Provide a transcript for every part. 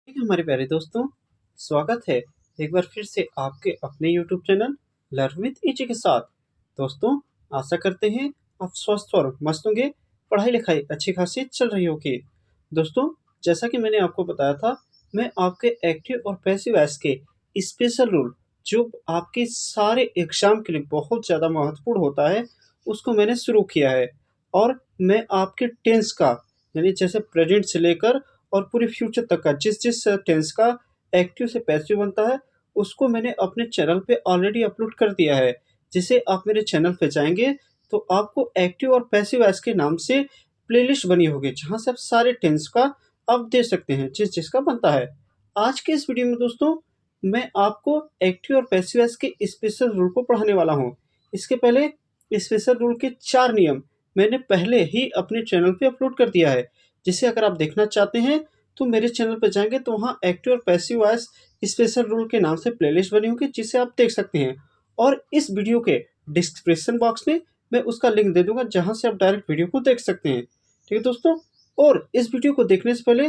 ठीक है हमारे प्यारे दोस्तों, स्वागत है एक बार फिर से आपके अपने YouTube channel learn with easy के साथ। दोस्तों, आशा करते हैं आप स्वस्थ और मस्त होंगे, पढ़ाई लिखाई अच्छी खासी चल रही होगी। दोस्तों, जैसा कि मैंने आपको बताया था, मैं आपके एक्टिव और पैसिव वॉइस के स्पेशल रूल जो आपके सारे एग्जाम के लिए बहुत ज़्यादा महत्वपूर्ण होता है, उसको मैंने शुरू किया है। और मैं आपके टेंस का यानी जैसे प्रेजेंट से लेकर और पूरे फ्यूचर तक का जिस-जिस टेंस का एक्टिव से पैसिव बनता है, उसको मैंने अपने चैनल पे ऑलरेडी अपलोड कर दिया है। जिसे आप मेरे चैनल पे जाएँगे, तो आपको एक्टिव और पैसिव वॉइस के नाम से प्लेलिस्ट बनी होगी, जहाँ से आप सारे टेंस का आप देख सकते हैं, जिस-जिस का बनता है। आज के इस वीडियो में दोस्तों, मैं आपको एक्टिव और पैसिव वॉइस के स्पेशल रूल को पढ़ाने वाला हूँ। इसके पहले स्पेशल रूल के 4 नियम मैंने पहले ही अपने चैनल पे अपलोड कर दिया है, जिसे अगर आप देखना चाहते हैं तो मेरे चैनल पे जाएँगे तो वहाँ एक्टिव और पैसिव वॉइस स्पेशल रूल के नाम से प्लेलिस्ट बनी होगी, जिसे आप देख सकते हैं। और इस वीडियो के डिस्क्रिप्शन बॉक्स में मैं उसका लिंक दे दूँगा, जहाँ से आप डायरेक्ट वीडियो को देख सकते हैं। ठीक है दोस्तों? और इस वीडियो को देखने से पहले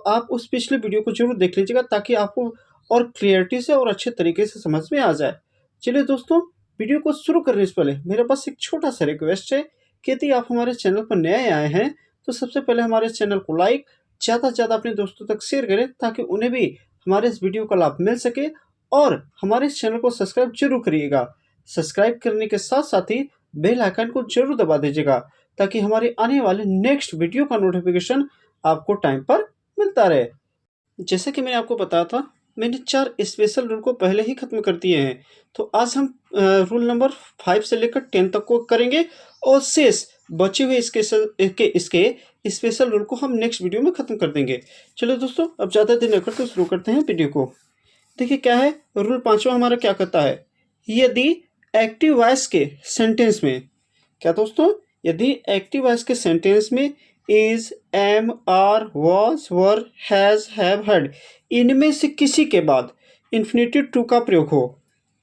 आप उस पिछले वीडियो को ज़रूर देख लीजिएगा, ताकि आपको और क्लियरिटी से और अच्छे तरीके से समझ में आ जाए। चलिए दोस्तों, वीडियो को शुरू करने से पहले मेरा बस एक छोटा-सा रिक्वेस्ट है कि यदि आप हमारे चैनल पर नए आए हैं, तो सबसे पहले हमारे चैनल को लाइक ज़्यादा से ज़्यादा अपने दोस्तों तक शेयर करें, ताकि उन्हें भी हमारे इस वीडियो का लाभ मिल सके। और हमारे इस चैनल को सब्सक्राइब ज़रूर करिएगा। सब्सक्राइब करने के साथ-साथ ही बेल आइकन को ज़रूर दबा दीजिएगा, ताकि हमारे आने वाले नेक्स्ट वीडियो का नोटिफ़िकेशन आपको टाइम पर मिलता रहे। जैसा कि मैंने आपको बताया था, मैंने 4 स्पेशल रूल को पहले ही खत्म कर दिए हैं। तो आज हम रूल नंबर 5 से लेकर 10 तक को करेंगे, और शेष बचे हुए इसके स्पेशल रूल को हम नेक्स्ट वीडियो में खत्म कर देंगे। चलो दोस्तों, अब ज़्यादा देर न करते शुरू करते हैं वीडियो को। देखिए क्या है, रूल 5वां हमारा क्या कहता है, यदि एक्टिव वॉइस के सेंटेंस में, क्या दोस्तों, यदि एक्टिव वॉइस के सेंटेंस में is, am, are, was, were, has, have, had, इनमें से किसी के बाद इन्फिनिटिव टू का प्रयोग हो।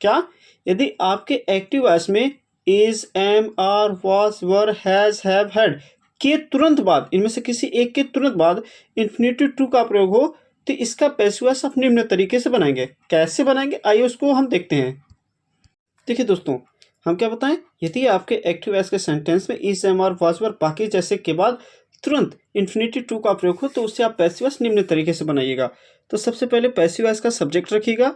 क्या? यदि आपके एक्टिव वॉइस में is, am, are, was, were, has, have, had के तुरंत बाद, इनमें से किसी एक के तुरंत बाद इन्फिनिटिव टू का प्रयोग हो, तो इसका पैसिव वॉइस आप निम्न तरीके से बनाएंगे। कैसे बनाएंगे, आइए उसको हम देखते हैं। देखिए दोस्तों, हम क्या बताएं, यदि आपके एक्टिव वॉइस के सेंटेंस में इज, एम, आर, वाज, वर बाकी जैसे के बाद तुरंत इन्फिनिटी टू का प्रयोग हो, तो उससे आप पैसिव वॉइस निम्न तरीके से बनाइएगा। तो सबसे पहले पैसिव वॉइस का सब्जेक्ट रखिएगा,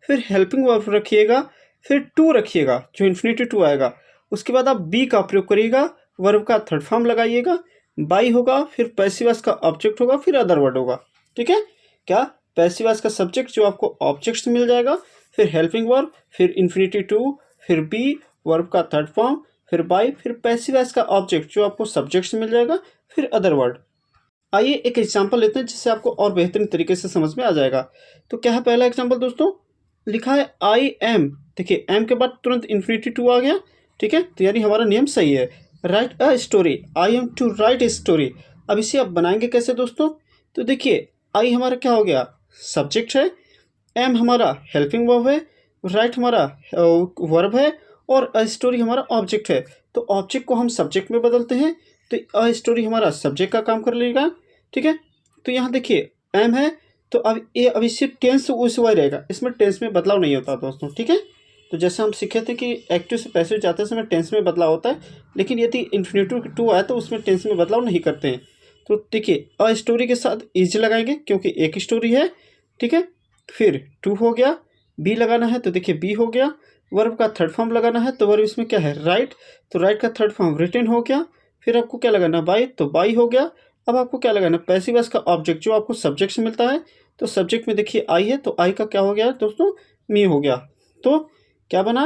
फिर हेल्पिंग वर्ब रखिएगा, फिर टू रखिएगा जो इन्फिनिटी टू आएगा। उसके बाद आप बी का प्रयोग करिएगा, वर्ब का थर्ड फॉर्म लगाइएगा, बाई होगा, फिर पैसिव वॉइस का ऑब्जेक्ट होगा, फिर अदर वर्ड होगा। ठीक है? क्या? पैसिव वॉइस का सब्जेक्ट जो आपको ऑब्जेक्ट से मिल जाएगा, फिर हेल्पिंग वर्ब, फिर इन्फिनिटी टू, फिर बी, वर्ब का थर्ड फॉर्म, फिर बाई, फिर पैसिव वॉइस का ऑब्जेक्ट जो आपको सब्जेक्ट से मिल जाएगा, फिर अदर वर्ड। आइए एक एग्जांपल लेते हैं, जिससे आपको और बेहतरीन तरीके से समझ में आ जाएगा। तो क्या है पहला एग्जांपल दोस्तों, लिखा है आई एम। देखिए, एम के बाद तुरंत इन्फिनिटी टू आ गया। ठीक है, तो यानी हमारा नियम सही है। Write a story, I am to write a story. अब इसे आप बनाएंगे कैसे दोस्तों? तो देखिए, आई हमारा क्या हो गया, सब्जेक्ट है, एम हमारा हेल्पिंग वर्ब है, राइट हमारा वर्ब है, और अ स्टोरी हमारा ऑब्जेक्ट है। तो ऑब्जेक्ट को हम सब्जेक्ट में बदलते हैं, तो अ स्टोरी हमारा सब्जेक्ट का काम कर लेगा। ठीक है, तो यहाँ देखिए एम है, तो अब इससे टेंस उस वही रहेगा, इसमें टेंस में बदलाव नहीं होता दोस्तों। ठीक है, तो जैसे हम सीखे थे कि एक्टिव से पैसिव जाते समय टेंस में बदलाव होता है, लेकिन यदि इन्फिनिटिव टू आए तो उसमें टेंस में बदलाव नहीं करते हैं। तो देखिए, अ स्टोरी के साथ इज लगाएंगे, क्योंकि एक स्टोरी है। ठीक है, फिर टू हो गया, बी लगाना है तो देखिए बी हो गया, वर्ब का थर्ड फॉर्म लगाना है तो वर्ब इसमें क्या है, राइट, तो राइट का थर्ड फॉर्म रिटन हो गया। फिर आपको क्या लगाना, बाई, तो बाई हो गया। अब आपको क्या लगाना, पैसिव वॉइस का ऑब्जेक्ट जो आपको सब्जेक्ट से मिलता है, तो सब्जेक्ट में देखिए आई है, तो आई का क्या हो गया दोस्तों, मी हो गया। तो क्या बना,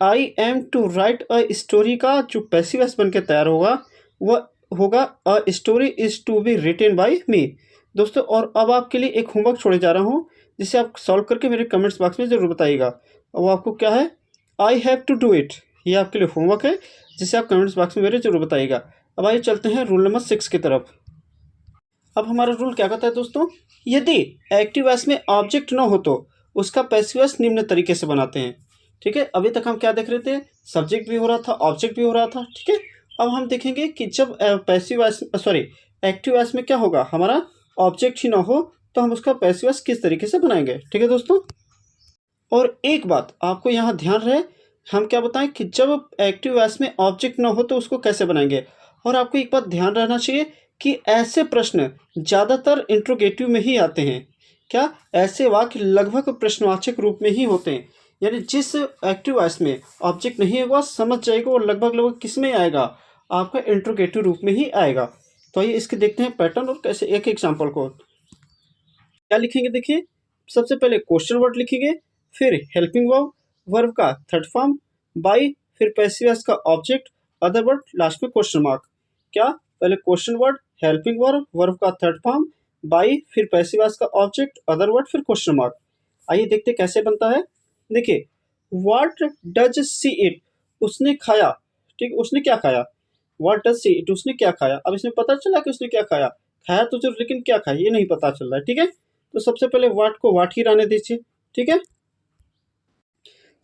I am to write a story का जो पैसिव वॉइस बन के तैयार होगा, वह होगा a story is to be written by me. दोस्तों, और अब आपके लिए एक होमवर्क छोड़े जा रहा हूँ, जिसे आप सॉल्व करके मेरे कमेंट्स बॉक्स में ज़रूर बताइएगा। वो आपको क्या है, I have to do it, ये आपके लिए होमवर्क है, जिसे आप कमेंट्स बॉक्स में मेरे ज़रूर बताइएगा। अब आइए चलते हैं रूल नंबर 6 की तरफ। अब हमारा रूल क्या कहता है दोस्तों, यदि एक्टिव वॉइस में ऑब्जेक्ट न हो, तो उसका पैसिव वॉइस निम्न तरीके से बनाते हैं। ठीक है, अभी तक हम क्या देख रहे थे, सब्जेक्ट भी हो रहा था, ऑब्जेक्ट भी हो रहा था। ठीक है, अब हम देखेंगे कि जब पैसिव वॉइस एक्टिव वॉइस में क्या होगा, हमारा ऑब्जेक्ट ही ना हो, तो हम उसका पैसिव वॉइस किस तरीके से बनाएंगे। ठीक है दोस्तों। और एक बात आपको यहाँ ध्यान रहे, हम क्या बताएं कि जब एक्टिव वॉइस में ऑब्जेक्ट ना हो तो उसको कैसे बनाएंगे। और आपको एक बात ध्यान रहना चाहिए कि ऐसे प्रश्न ज़्यादातर इंट्रोगेटिव में ही आते हैं। क्या ऐसे वाक्य लगभग प्रश्नवाचक रूप में ही होते हैं, यानी जिस एक्टिव वॉइस में ऑब्जेक्ट नहीं होगा समझ जाएगा और लगभग लगभग किस में आएगा, आपका इंट्रोगेटिव रूप में ही आएगा। तो आइए इसके देखते हैं पैटर्न और कैसे एक एग्जाम्पल को क्या लिखेंगे। देखिए सबसे पहले क्वेश्चन वर्ड लिखेंगे, फिर हेल्पिंग वर्ब, वर्ब का थर्ड फॉर्म, बाई, फिर पैसिव वॉइस का ऑब्जेक्ट, अदर वर्ड, लास्ट में क्वेश्चन मार्क। क्या पहले question word, helping verb, verb का थर्ड फॉर्म, बाई, फिर पैसिव वॉइस का ऑब्जेक्ट, अदर वर्ड, फिर क्वेश्चन मार्क। आइए देखते कैसे बनता है। देखिए व्हाट डज सी इट, उसने खाया। ठीक, उसने क्या खाया। व्हाट डज सी इट, उसने क्या खाया। अब इसमें पता चला कि उसने क्या खाया, खाया तो जरूर लेकिन क्या खाया ये नहीं पता चल रहा है। ठीक है, तो सबसे पहले वाट को वाट ही रहने दीजिए। ठीक है,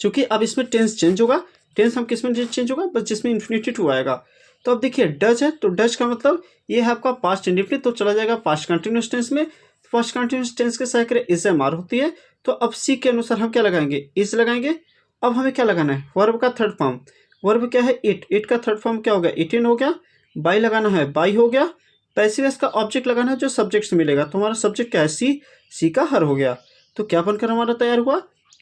क्योंकि अब इसमें टेंस चेंज होगा। टेंस हम किस में चेंज होगा, बस जिसमें इन्फिनिटी टू आएगा। तो अब देखिए डज है तो डज का मतलब ये है आपका पास्ट इंडेफिनिट, तो चला जाएगा पास्ट कंटिन्यूअस टेंस में। पास्ट कंटिन्यूअस टेंस के साथ इज एम आर होती है। तो अब सी के अनुसार हम क्या लगाएंगे, इज लगाएंगे। अब हमें क्या लगाना है, वर्ब का थर्ड फॉर्म। वर्ब क्या है, इट। इट का थर्ड फॉर्म क्या हो गया, इटिन हो गया। बाई लगाना है, बाई हो गया। पैसिव वॉइस का ऑब्जेक्ट लगाना है जो सब्जेक्ट से मिलेगा, तो हमारा सब्जेक्ट क्या है, सी। सी का हर हो गया। तो क्या बनकर हमारा तैयार हुआ,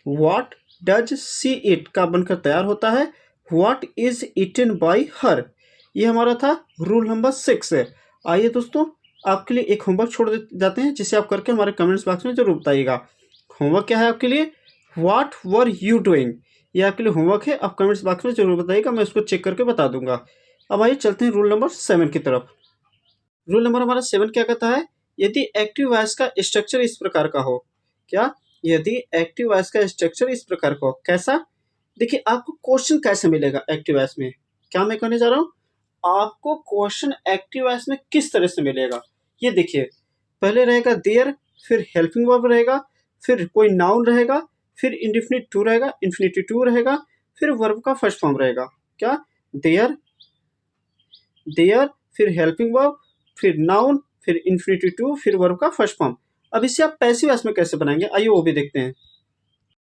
व्हाट डज सी इट का बनकर तैयार होता है what is eaten by her. ये हमारा था रूल नंबर 6 है। आइए दोस्तों आपके लिए एक होमवर्क छोड़ जाते हैं जिसे आप करके हमारे कमेंट्स बॉक्स में जरूर बताइएगा। होमवर्क क्या है आपके लिए, व्हाट वर यू डूइंग। ये आपके लिए होमवर्क है, आप कमेंट्स बॉक्स में जरूर बताइएगा, मैं उसको चेक करके बता दूंगा। अब आइए चलते हैं रूल नंबर 7 की तरफ। रूल नंबर हमारा 7 क्या कहता है, यदि एक्टिव वॉइस का स्ट्रक्चर इस प्रकार का हो। क्या, यदि एक्टिव वॉइस का स्ट्रक्चर इस प्रकार का हो, कैसा। देखिए आपको क्वेश्चन कैसे मिलेगा एक्टिव वॉइस में, क्या मैं कहने जा रहा हूँ, आपको क्वेश्चन एक्टिव वॉइस में किस तरह से मिलेगा। ये देखिए पहले रहेगा देयर, फिर हेल्पिंग वर्ब रहेगा, फिर कोई नाउन रहेगा, फिर इंडिफिनिट टू रहेगा, इन्फिनिटी टू रहेगा, फिर वर्ब का फर्स्ट फॉर्म रहेगा। क्या, देयर, देयर, फिर हेल्पिंग वर्ब, फिर नाउन, फिर इन्फिनिटी टू, फिर वर्ब का फर्स्ट फॉर्म। अब इसे आप पैसिव वॉइस में कैसे बनाएंगे, आइए वो भी देखते हैं।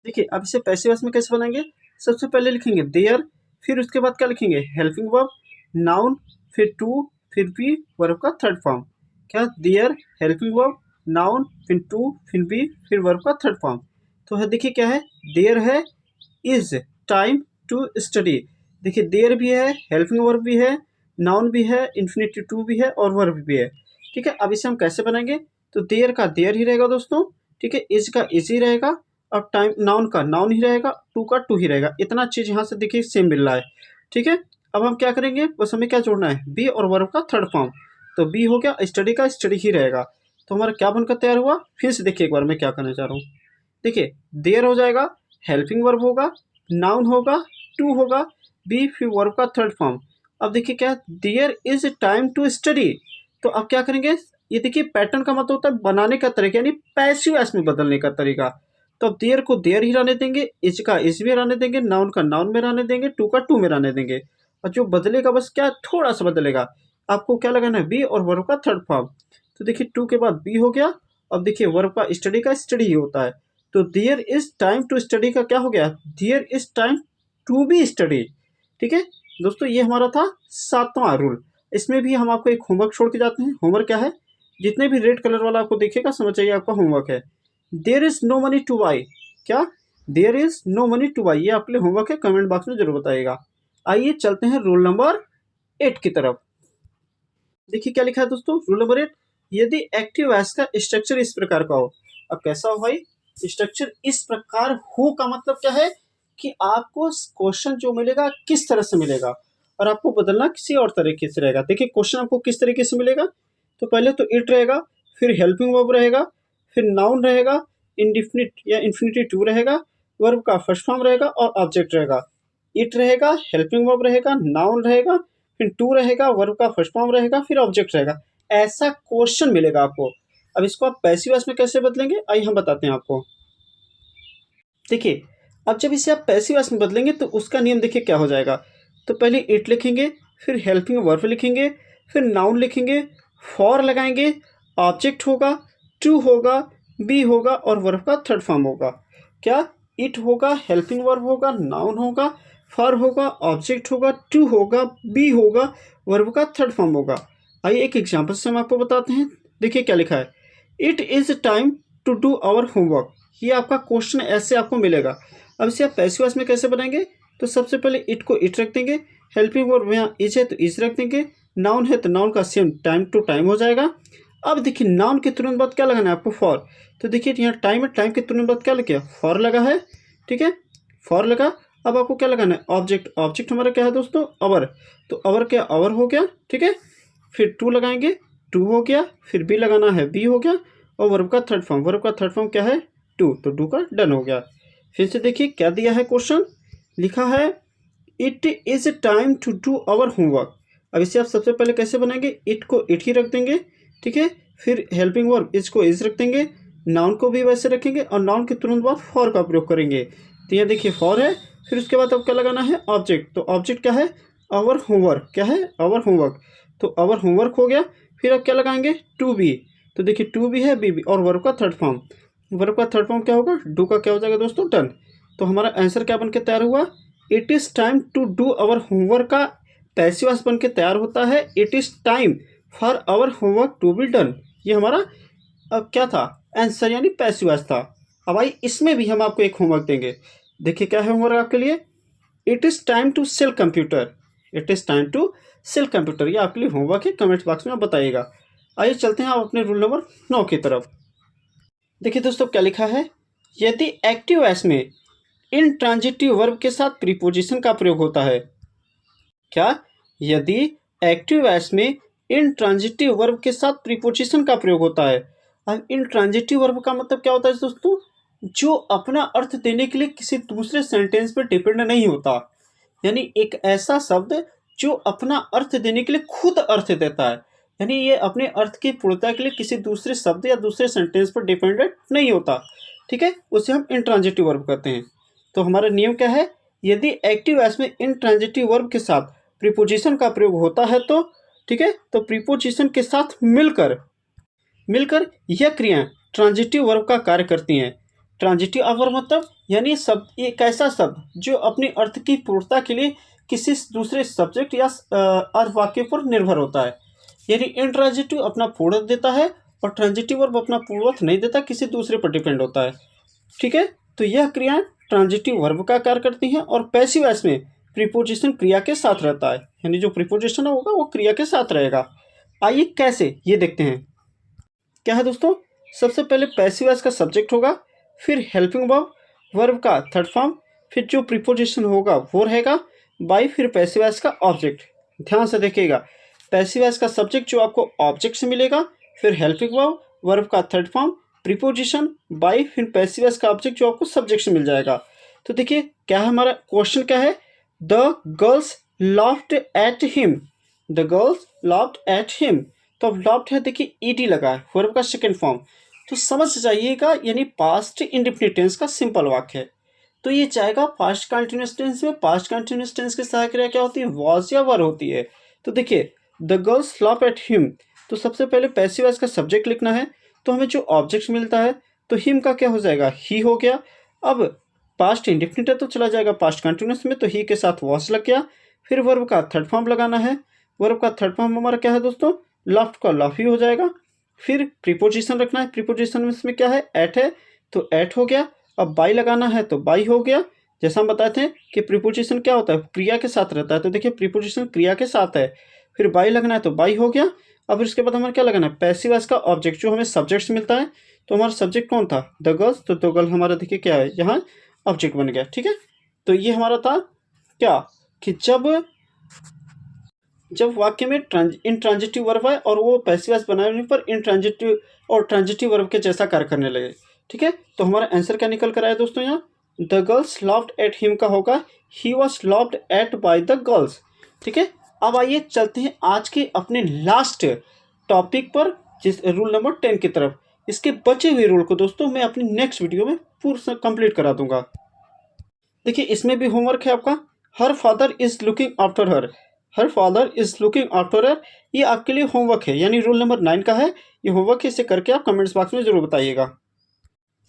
देखिए अब इसे पैसिव वॉइस में कैसे बनाएंगे, सबसे पहले लिखेंगे देयर, फिर उसके बाद क्या लिखेंगे, हेल्पिंग वर्ब, नाउन, फिर टू, फिर बी, वर्ब का थर्ड फॉर्म। क्या, देयर, हेल्पिंग वर्ब, नाउन, फिर टू, फिर बी, फिर वर्ब का थर्ड फॉर्म। तो है देखिए क्या है, देयर है, इज टाइम टू स्टडी। देखिए देयर भी है, हेल्पिंग वर्ब भी है, नाउन भी है, इन्फिनिटी टू भी है और वर्ब भी है। ठीक है, अब इसे हम कैसे बनाएंगे, तो देयर का देयर ही रहेगा दोस्तों। ठीक है, इज का इज ही रहेगा, अब टाइम नाउन का नाउन ही रहेगा, टू का टू ही रहेगा। इतना चीज यहाँ से देखिए सेम मिल रहा है। ठीक है, अब हम क्या करेंगे, बस हमें क्या जोड़ना है, बी और वर्ब का थर्ड फॉर्म। तो बी हो गया, स्टडी का स्टडी ही रहेगा। तो हमारा क्या बनकर तैयार हुआ, फिर से देखिए एक बार मैं क्या करना चाह रहा हूँ। देखिए देयर हो जाएगा, हेल्पिंग वर्ब होगा, नाउन होगा, टू होगा, बी, फिर वर्ब का थर्ड फॉर्म। अब देखिए क्या, there is time to study. तो अब क्या करेंगे, ये देखिए पैटर्न का मतलब होता है बनाने का तरीका, यानी पैसिव वॉइस में बदलने का तरीका। तो अब देयर को देयर ही रहने देंगे, इज का इज भी रहने देंगे, नाउन का नाउन में रहने देंगे, टू का टू में रहने देंगे। और जो बदलेगा बस क्या, थोड़ा सा बदलेगा। आपको क्या लगाना है, बी और वर्ब का थर्ड फॉर्म। तो देखिए टू के बाद बी हो गया। अब देखिए वर्ब का स्टडी ही होता है। तो there is time to study का क्या हो गया, there is time to be study. ठीक है दोस्तों, ये हमारा था 7वां रूल। इसमें भी हम आपको एक होमवर्क छोड़ के जाते हैं। होमवर्क क्या है, जितने भी रेड कलर वाला आपको देखेगा समझ जाइए आपका होमवर्क है। There is no money to buy. क्या, there is no money to buy, ये आपके लिए होमवर्क है, कमेंट बॉक्स में जरूर बताइएगा। आइए चलते हैं रूल नंबर 8 की तरफ। देखिए क्या लिखा है दोस्तों, रूल नंबर 8, यदि एक्टिव वॉइस का स्ट्रक्चर इस प्रकार का हो। अब कैसा हो भाई, स्ट्रक्चर इस प्रकार हो का मतलब क्या है कि आपको क्वेश्चन जो मिलेगा किस तरह से मिलेगा और आपको बदलना किसी और तरीके से रहेगा। देखिए क्वेश्चन आपको किस तरीके से मिलेगा, तो पहले तो इट रहेगा, फिर हेल्पिंग वर्ब रहेगा, फिर नाउन रहेगा, इंडिफिनिट या इन्फिनिटी टू रहेगा, वर्ब का फर्स्ट फॉर्म रहेगा और ऑब्जेक्ट रहेगा। इट रहेगा, हेल्पिंग वर्ब रहेगा, नाउन रहेगा, फिर टू रहेगा, वर्ब का फर्स्ट फॉर्म रहेगा, फिर ऑब्जेक्ट रहेगा। ऐसा क्वेश्चन मिलेगा आपको। अब इसको आप पैसिव वॉइस में कैसे बदलेंगे, आइए हम बताते हैं आपको। देखिए अब जब इसे आप पैसिव वॉइस में बदलेंगे तो उसका नियम देखिए क्या हो जाएगा। तो पहले इट लिखेंगे, फिर हेल्पिंग वर्ब लिखेंगे, फिर नाउन लिखेंगे, फॉर लगाएंगे, ऑब्जेक्ट होगा, टू होगा, बी होगा और वर्ब का थर्ड फॉर्म होगा। क्या? इट होगा, हेल्पिंग वर्ब होगा, नाउन होगा, फॉर होगा, ऑब्जेक्ट होगा, टू होगा, बी होगा, वर्ब का थर्ड फॉर्म होगा। आइए एक एग्जाम्पल से हम आपको बताते हैं। देखिए क्या लिखा है, it is time to do our homework. ये आपका क्वेश्चन ऐसे आपको मिलेगा। अब इसे आप पैसिव वॉइस में कैसे बनाएंगे? तो सबसे पहले इट को इट रख देंगे, हेल्पिंग वर्ब यहाँ इज है तो इज रख देंगे, नाउन है तो नाउन का सेम टाइम टू टाइम हो जाएगा। अब देखिए नाउन के तुरंत बाद क्या लगाना है आपको? फॉर। तो देखिए यहाँ टाइम है, टाइम के तुरंत बाद क्या लगे? फॉर लगा है, ठीक है, फॉर लगा। अब आपको क्या लगाना है? ऑब्जेक्ट। ऑब्जेक्ट हमारा क्या है दोस्तों? अवर। तो अवर क्या? अवर हो गया, ठीक है। फिर टू लगाएंगे, टू हो गया, फिर बी लगाना है, बी हो गया, और वर्ब का थर्ड फॉर्म। वर्ब का थर्ड फॉर्म क्या है? टू। तो टू का डन हो गया। फिर से देखिए क्या दिया है क्वेश्चन, लिखा है it is time to do our homework. अब इसे आप सबसे पहले कैसे बनाएंगे? इट को इट ही रख देंगे, ठीक है। फिर हेल्पिंग वर्ब इज को इज रख देंगे, नाउन को भी वैसे रखेंगे और नाउन के तुरंत बाद फॉर का प्रयोग करेंगे। तो यहाँ देखिए फॉर है, फिर उसके बाद अब क्या लगाना है? ऑब्जेक्ट। तो ऑब्जेक्ट क्या है? Our homework. क्या है? Our homework. तो आवर होमवर्क हो गया। फिर अब क्या लगाएंगे? To be. तो देखिए टू बी है, बी बी, और वर्ब का थर्ड फॉर्म। वर्ब का थर्ड फॉर्म क्या होगा? डू का क्या हो जाएगा दोस्तों? डन। तो हमारा आंसर क्या बन के तैयार हुआ? It is time to do our homework का पैसिव वॉइस बन के तैयार होता है, it is time for our homework to be done. ये हमारा अब क्या था? आंसर यानी पैसिव वॉइस था। अब आइए इसमें भी हम आपको एक होमवर्क देंगे। देखिए क्या है होमवर्क आपके लिए? It is time to sell computer. It is time to sell computer, ये आपके लिए होमवर्क है, कमेंट बॉक्स में आप बताइएगा। आइए चलते हैं आप अपने रूल नंबर 9 की तरफ। देखिए दोस्तों क्या लिखा है, यदि एक्टिव वॉइस में इंट्रांजिटिव वर्ब के साथ प्रीपोजिशन का प्रयोग होता है। क्या? यदि एक्टिव वॉइस में इंट्रांजिटिव वर्ब के साथ प्रीपोजिशन का प्रयोग होता है। अब इंट्रांजिटिव वर्ब का मतलब क्या होता है दोस्तों? जो अपना अर्थ देने के लिए किसी दूसरे सेंटेंस पर डिपेंड नहीं होता, यानी एक ऐसा शब्द जो अपना अर्थ देने के लिए खुद अर्थ देता है, यानी ये अपने अर्थ की पूर्णता के लिए किसी दूसरे शब्द या दूसरे सेंटेंस पर डिपेंडेंट नहीं होता, ठीक है, उसे हम इंट्रांजिटिव वर्ब कहते हैं। तो हमारा नियम क्या है? यदि एक्टिव वॉइस में इंट्रांजिटिव वर्ब के साथ प्रीपोजिशन का प्रयोग होता है तो, ठीक है, तो प्रीपोजिशन के साथ मिलकर मिलकर यह क्रियाएं ट्रांजिटिव वर्ब का कार्य करती हैं। ट्रांजिटिव वर्ब मतलब यानी शब्द, एक ऐसा शब्द जो अपने अर्थ की पूर्णता के लिए किसी दूसरे सब्जेक्ट या अर्थ वाक्य पर निर्भर होता है। यानी इंट्रांजिटिव अपना पूर्वक देता है और ट्रांजिटिव वर्ब अपना पूर्वक नहीं देता, किसी दूसरे पर डिपेंड होता है, ठीक है। तो यह क्रियाएं ट्रांजिटिव वर्ब का कार्य करती हैं और पैसिव वॉइस में प्रीपोजिशन क्रिया के साथ रहता है, यानी जो प्रीपोजिशन होगा वो क्रिया के साथ रहेगा। आइए कैसे ये देखते हैं। क्या है दोस्तों? सबसे पहले पैसिव वॉइस का सब्जेक्ट होगा, फिर हेल्पिंग वर्ब, वर्ब का थर्ड फॉर्म, फिर जो प्रीपोजिशन होगा वो रहेगा बाई, फिर पैसिव वॉइस का ऑब्जेक्ट। ध्यान से देखिएगा, पैसिव वॉइस का सब्जेक्ट जो आपको ऑब्जेक्ट से मिलेगा, फिर हेल्पिंग वर्ब, वर्ब का थर्ड फॉर्म, प्रीपोजिशन बाई, फिर पैसिव वॉइस का ऑब्जेक्ट जो आपको सब्जेक्ट से मिल जाएगा। तो देखिए क्या है हमारा क्वेश्चन, क्या है? The girls laughed at him. The girls laughed at him. तो अब लाफ्ड है, देखिए ईडी लगा है, वर्ब का सेकंड फॉर्म, तो समझ जाइएगा, यानी पास्ट इंडेफिनिट टेंस का सिंपल वाक्य है। तो ये जाएगा पास्ट कंटिन्यूअस टेंस में। पास्ट कंटिन्यूअस टेंस की सहायक क्रिया क्या होती है? वॉज या वर होती है। तो देखिए the girls laugh at him, तो सबसे पहले पैसिव वॉइस का सब्जेक्ट लिखना है, तो हमें जो ऑब्जेक्ट मिलता है, तो हिम का क्या हो जाएगा? ही हो गया। अब पास्ट इंडेफिनिट है तो चला जाएगा पास्ट कंटिन्यूअस में, तो ही के साथ वॉज लग गया। फिर वर्ब का थर्ड फॉर्म लगाना है, वर्ब का थर्ड फॉर्म हमारा क्या है दोस्तों? लाफ्ट का लाफ ही हो जाएगा। फिर प्रीपोजिशन रखना है, प्रीपोजिशन में इसमें क्या है? एट है, तो एट हो गया। अब बाई लगाना है तो बाई हो गया। जैसा हम बताए थे कि प्रीपोजिशन क्या होता है? क्रिया के साथ रहता है, तो देखिए प्रीपोजिशन क्रिया के साथ है, फिर बाई लगना है तो बाई हो गया। अब इसके बाद हमारा क्या लगाना है? पैसिव वॉइस का ऑब्जेक्ट जो हमें सब्जेक्ट से मिलता है, तो हमारा सब्जेक्ट कौन था? द गर्ल्स, तो द गर्ल हमारा देखिए क्या है यहाँ? ऑब्जेक्ट बन गया, ठीक है। तो ये हमारा था क्या, कि जब वाक्य में इंट्रांजिटिव वर्ब है और वो पैसिव वॉइस बनाने पर इंट्रांजिटिव और ट्रांजिटिव वर्ब के जैसा कार्य करने लगे, ठीक है। तो हमारा आंसर क्या निकल कर आया दोस्तों? यहाँ the girls laughed at him का होगा ही was laughed eight by the girls, ठीक है। अब आइए चलते हैं आज के अपने लास्ट टॉपिक पर, जिस रूल नंबर 10 की तरफ। इसके बचे हुए रूल को दोस्तों मैं अपनी नेक्स्ट वीडियो में पूरा कंप्लीट करा दूंगा। देखिए इसमें भी होमवर्क है आपका, her father is looking after her. Her father is looking after her, ये आपके लिए होमवर्क है, यानी रूल नंबर 9 का है। ये होमवर्क है, इसे करके आप कमेंट्स बॉक्स में जरूर बताइएगा।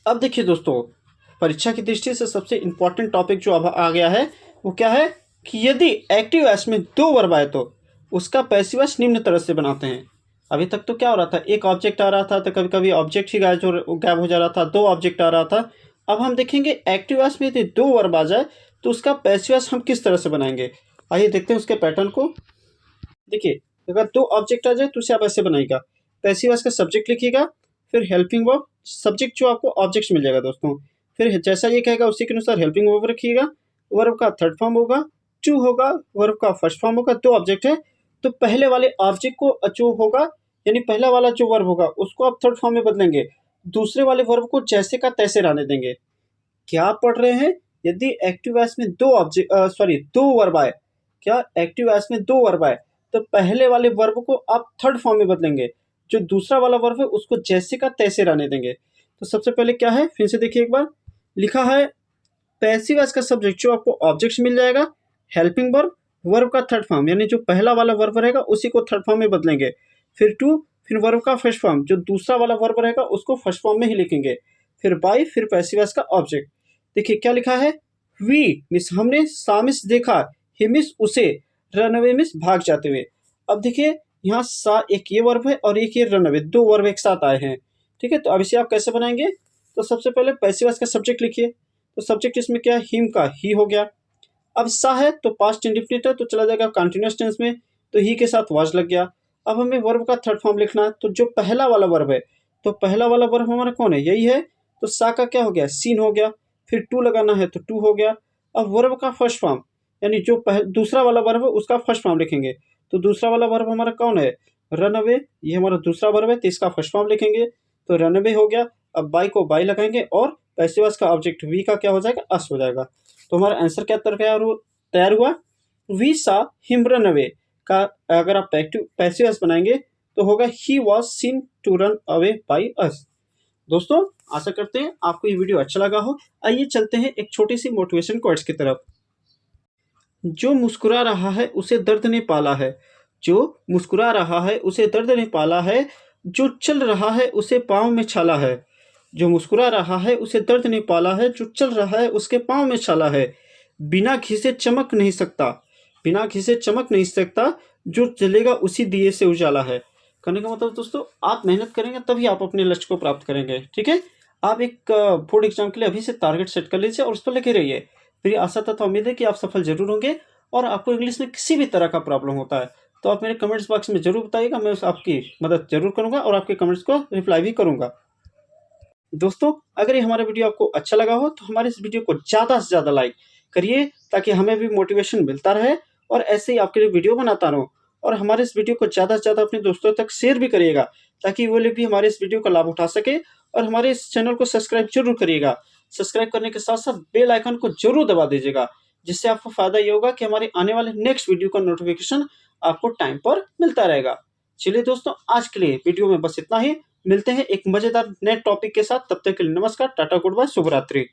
अब देखिए दोस्तों, परीक्षा की दृष्टि से सबसे इम्पोर्टेंट टॉपिक जो अब आ गया है वो क्या है कि यदि एक्टिव वॉइस में दो वर्ब आए तो उसका पैसिव वॉइस निम्न तरह से बनाते हैं। अभी तक तो क्या हो रहा था, एक ऑब्जेक्ट आ रहा था तो कभी कभी ऑब्जेक्ट ही गायब हो जा रहा था, दो ऑब्जेक्ट आ रहा था। अब हम देखेंगे एक्टिव वॉइस में यदि दो वर्ब आ जाए तो उसका पैसिव वॉइस हम किस तरह से बनाएंगे। आइए देखते हैं उसके पैटर्न को। देखिए, अगर दो ऑब्जेक्ट आ जाए तो उसे आप ऐसे बनाइएगा। पैसिव वॉइस का सब्जेक्ट लिखिएगा, फिर हेल्पिंग वर्ब, सब्जेक्ट जो आपको ऑब्जेक्ट मिल जाएगा दोस्तों। फिर जैसा ये कहेगा उसी के अनुसार हेल्पिंग वर्ब रखिएगा। वर्ब का थर्ड फॉर्म होगा, टू होगा, वर्ब का फर्स्ट फॉर्म होगा। दो ऑब्जेक्ट है तो पहले वाले ऑब्जेक्ट को जो होगा, यानी पहला वाला जो वर्ब होगा उसको आप थर्ड फॉर्म में बदलेंगे, दूसरे वाले वर्ब को जैसे का तैसे रहने देंगे। क्या आप पढ़ रहे हैं, यदि एक्टिव वॉइस में दो ऑब्जेक्ट दो वर्ब आए, क्या एक्टिव वॉइस में दो वर्ब आए तो पहले वाले वर्ब को आप थर्ड फॉर्म में बदलेंगे, जो दूसरा वाला वर्ब है उसको जैसे का तैसे रहने देंगे। तो सबसे पहले क्या है, फिर से देखिए एक बार, लिखा है पैसिव वॉइस का सब्जेक्ट जो आपको ऑब्जेक्ट मिल जाएगा, हेल्पिंग वर्ब, वर्ब का थर्ड फॉर्म यानी जो पहला वाला वर्ब रहेगा उसी को थर्ड फॉर्म में बदलेंगे, फिर टू, फिर वर्ब का फर्स्ट फॉर्म, जो दूसरा वाला वर्ब रहेगा उसको फर्स्ट फॉर्म में ही लिखेंगे, फिर बाई, फिर पैसिव वॉइस का ऑब्जेक्ट। देखिए क्या लिखा है, वी मिस हमने, सा मिस देखा, ही मिस उसे, रन अवे मिस भाग जाते हुए। अब देखिए यहाँ सा एक ये वर्ब है और एक ये रन अवे, दो वर्ब एक साथ आए हैं। ठीक है, तो अब इसे आप कैसे बनाएंगे, तो सबसे पहले पैसिव वॉइस का सब्जेक्ट लिखिए। तो सब्जेक्ट इसमें क्या है, हिम का ही हो गया। अब सा है तो पास्ट इंडिफिनिट है तो चला जाएगा कंटिन्यूअस टेंस में, तो ही के साथ वाज लग गया। अब हमें वर्ब का थर्ड फॉर्म लिखना है, तो जो पहला वाला वर्ब है, तो पहला वाला वर्ब हमारा कौन है, यही है, तो सा का क्या हो गया, सीन हो गया। फिर टू लगाना है तो टू हो गया। अब वर्ब का फर्स्ट फॉर्म, यानी जो दूसरा वाला वर्ब है उसका फर्स्ट फॉर्म लिखेंगे। तो दूसरा वाला वर्ब हमारा कौन है, रन अवे, ये हमारा दूसरा वर्ब है तो इसका फर्स्ट फॉर्म लिखेंगे, तो रन अवे हो गया। अब बाई को बाई लगाएंगे और पैसिव वॉइस का ऑब्जेक्ट वी का क्या हो जाएगा, अस हो जाएगा। तो हमारा आंसर क्या तैयार हुआ, we saw him run away का अगर आप पैसिव वॉइस बनाएंगे तो होगा ही was seen to run away by us. दोस्तों आशा करते हैं आपको ये वीडियो अच्छा लगा हो। आइए चलते हैं एक छोटी सी मोटिवेशन कोट्स की तरफ। जो मुस्कुरा रहा है उसे दर्द ने पाला है, जो मुस्कुरा रहा है उसे दर्द ने पाला है, जो चल रहा है उसे पाँव में छाला है। जो मुस्कुरा रहा है उसे दर्द ने पाला है, जो चल रहा है उसके पाँव में छाला है। बिना घिसे चमक नहीं सकता, बिना घिसे चमक नहीं सकता, जो चलेगा उसी दिए से उजाला है। कहने का मतलब दोस्तों, आप मेहनत करेंगे तभी आप अपने लक्ष्य को प्राप्त करेंगे। ठीक है, आप एक बोर्ड एग्जाम के लिए अभी से टारगेट सेट कर लीजिए और उस पर लगे रहिए। मेरी आशा तथा उम्मीद है कि आप सफल जरूर होंगे। और आपको इंग्लिश में किसी भी तरह का प्रॉब्लम होता है तो आप मेरे कमेंट्स बॉक्स में जरूर बताइएगा, मैं आपकी मदद जरूर करूंगा और आपके कमेंट्स को रिप्लाई भी करूंगा। दोस्तों अगर ये हमारा वीडियो आपको अच्छा लगा हो तो हमारे इस वीडियो को ज़्यादा से ज़्यादा लाइक करिए, ताकि हमें भी मोटिवेशन मिलता रहे और ऐसे ही आपके लिए वीडियो बनाता रहूँ। और हमारे इस वीडियो को ज़्यादा से ज़्यादा अपने दोस्तों तक शेयर भी करिएगा, ताकि वो लोग भी हमारे इस वीडियो का लाभ उठा सके। और हमारे इस चैनल को सब्सक्राइब जरूर करिएगा। सब्सक्राइब करने के साथ साथ बेल आइकन को जरूर दबा दीजिएगा, जिससे आपको फायदा ये होगा कि हमारे आने वाले नेक्स्ट वीडियो का नोटिफिकेशन आपको टाइम पर मिलता रहेगा। चलिए दोस्तों, आज के लिए वीडियो में बस इतना ही। मिलते हैं एक मजेदार नए टॉपिक के साथ, तब तक के लिए नमस्कार, टाटा, गुड बाय, शुभ रात्रि।